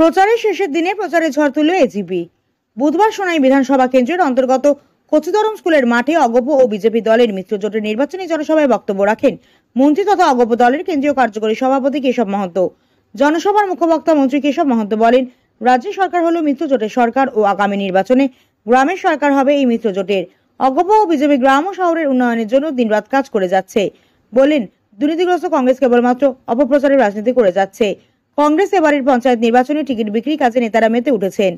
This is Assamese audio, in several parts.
প্রচারের শেষের দিনে প্রচারে ঝড় তুলল এজিপি। বুধবার সোনাই বিধানসভা কেন্দ্রের অন্তর্গত কচিদরম স্কুলের মাঠে অগপ ও বিজেপি দলের মিত্রজোটের নির্বাচনী জনসভায় বক্তব্য রাখেন মন্ত্রী তথা অগপ দলের কেন্দ্রীয় কার্যকরী সভাপতি কেশব মাহান্ত। জনসভার মুখবক্তা মন্ত্রী কেশব মাহান্ত বলেন, রাজ্য সরকার হলো মিত্রজোটের সরকার ও আগামী নির্বাচনে গ্রামের সরকার হবে এই মিত্রজোটের। অগপ ও বিজেপি গ্রাম ও শহরের উন্নয়নের জন্য দিনরাত কাজ করে যাচ্ছে। বলেন, দুর্নীতিগ্রস্ত কংগ্রেস কেবলমাত্র অপপ্রচারের রাজনীতি করে যাচ্ছে। কংগ্রেস এবারের পঞ্চায়েত নির্বাচনে টিকিট বিক্রি কাজে নেতারা মেতে উঠেছেন।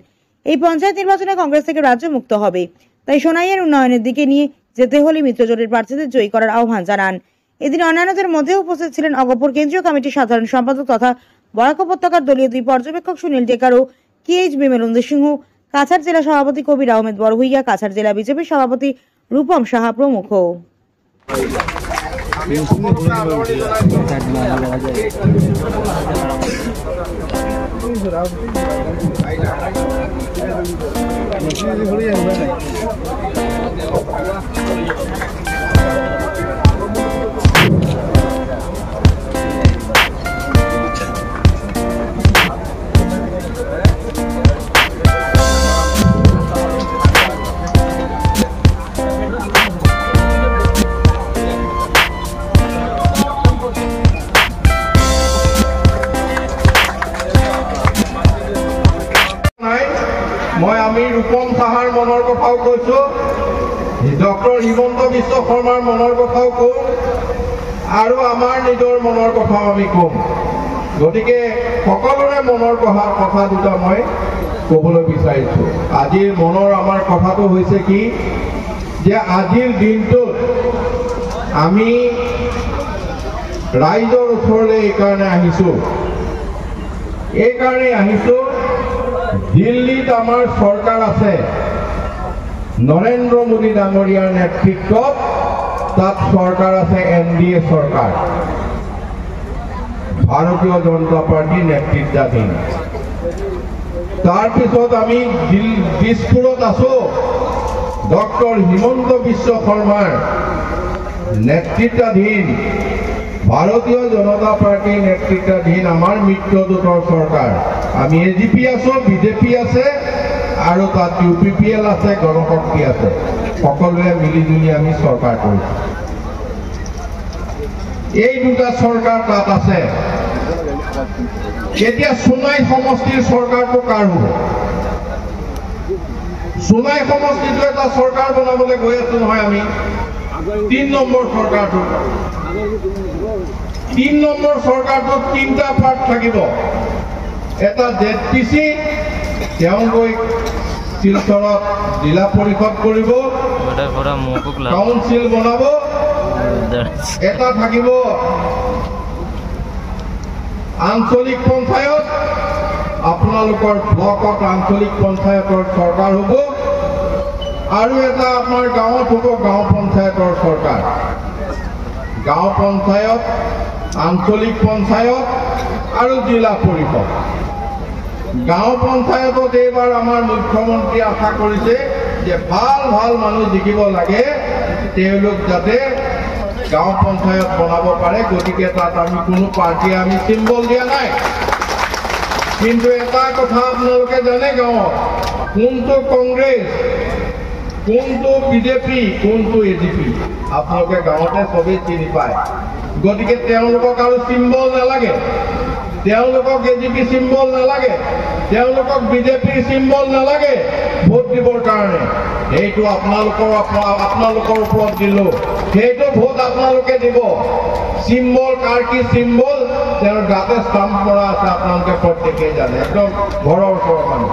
এই পঞ্চায়েত নির্বাচনে কংগ্রেস থেকে রাজ্য মুক্ত হবে, তাই সোনাইয়ের উন্নয়নের দিকে নিয়ে যেতে হলে মিত্রজোটের প্রার্থীদের জয়ী করার আহ্বান জানান। এদিন অন্যান্যদের মধ্যে উপস্থিত ছিলেন অগপর কেন্দ্রীয় কমিটির সাধারণ সম্পাদক তথা বরাক উপত্যকার দলীয় দুই পর্যবেক্ষক সুনীল টেকার ও KH বিমলেন্দু সিংহ, কাছাড় জেলা সভাপতি কবির আহমেদ বড়ভূইয়া, কাছাড় জেলা বিজেপির সভাপতি রূপম সাহা প্রমুখ। আমি রূপম সাহাৰ মনৰ কথাও কৈছো, ডক্টৰ হিমন্ত বিশ্ব শৰ্মাৰ মনৰ কথাও কওঁ আৰু আমাৰ নিজৰ মনৰ কথাও আমি কম। গতিকে সকলোৰে মনৰ কথা দুটা মই ক'বলৈ বিচাৰিছো। আজিৰ মনৰ আমাৰ কথাটো হৈছে কি, যে আজিৰ দিনটোত আমি ৰাইজৰ ওচৰলৈ এইকাৰণে আহিছো দিল্লীত আমাৰ সৰকাৰ আছে, নৰেন্দ্ৰ মোদী ডাঙৰিয়াৰ নেতৃত্বত তাত সৰকাৰ আছে NDA সৰকাৰ, ভাৰতীয় জনতা পাৰ্টিৰ নেতৃত্বাধীন। তাৰপিছত আমি দিছপুৰত আছো ডক্টৰ হিমন্ত বিশ্ব শৰ্মাৰ নেতৃত্বাধীন ভাৰতীয় জনতা পাৰ্টিৰ নেতৃত্বাধীন আমাৰ মিত্ৰজোঁটৰ সৰকাৰ। আমি AGP আছো, বিজেপি আছে আৰু তাত UPPL আছে, গণশক্তি আছে, সকলোৱে মিলিজুলি আমি সৰকাৰ কৰিছো। এই দুটা সৰকাৰ তাত আছে। এতিয়া সোনাই সমষ্টিৰ সৰকাৰটো কাৰ হ'ব? সোনাই সমষ্টিটো এটা সৰকাৰ বনাবলৈ গৈ আছো নহয় আমি। 3 নম্বৰ সৰকাৰটো 3 নম্বৰ সৰকাৰটো 3টা পাৰ্ট থাকিব। এটা ZPC, তেওঁ গৈ শিলচৰত জিলা পৰিষদ কৰিব, কাউন্সিল বনাব। এটা থাকিব আঞ্চলিক পঞ্চায়ত, আপোনালোকৰ ব্লকত আঞ্চলিক পঞ্চায়তৰ সৰকাৰ হ'ব, আৰু এটা আমাৰ গাঁৱত হ'ব গাঁও পঞ্চায়তৰ সৰকাৰ। গাঁও পঞ্চায়ত, আঞ্চলিক পঞ্চায়ত আৰু জিলা পৰিষদ। গাঁও পঞ্চায়তত এইবাৰ আমাৰ মুখ্যমন্ত্ৰী আশা কৰিছে যে ভাল মানুহ জিকিব লাগে, তেওঁলোক যাতে গাঁও পঞ্চায়ত বনাব পাৰে। গতিকে তাত আমি কোনো পাৰ্টিয়ে আমি চিম্বল দিয়া নাই। কিন্তু এটা কথা আপোনালোকে জানে, গাঁৱত কোনটো কংগ্ৰেছ, কোনটো বিজেপি, কোনটো AGP আপোনালোকে গাঁৱতে সবেই চিনি পায়। গতিকে তেওঁলোকক আৰু চিম্বল নালাগে, তেওঁলোকক AGP চিম্বল নালাগে, তেওঁলোকক বিজেপিৰ চিম্বল নালাগে ভোট দিবৰ কাৰণে। এইটো আপোনালোকৰ ওপৰত দিলো, সেইটো ভোট আপোনালোকে দিব। চিম্বল কাৰ কি চিম্বল, তেওঁৰ গাতে ষ্টাম্প কৰা আছে, আপোনালোকে প্ৰত্যেকেই জানে, একদম ঘৰৰ ওচৰৰ মানুহ।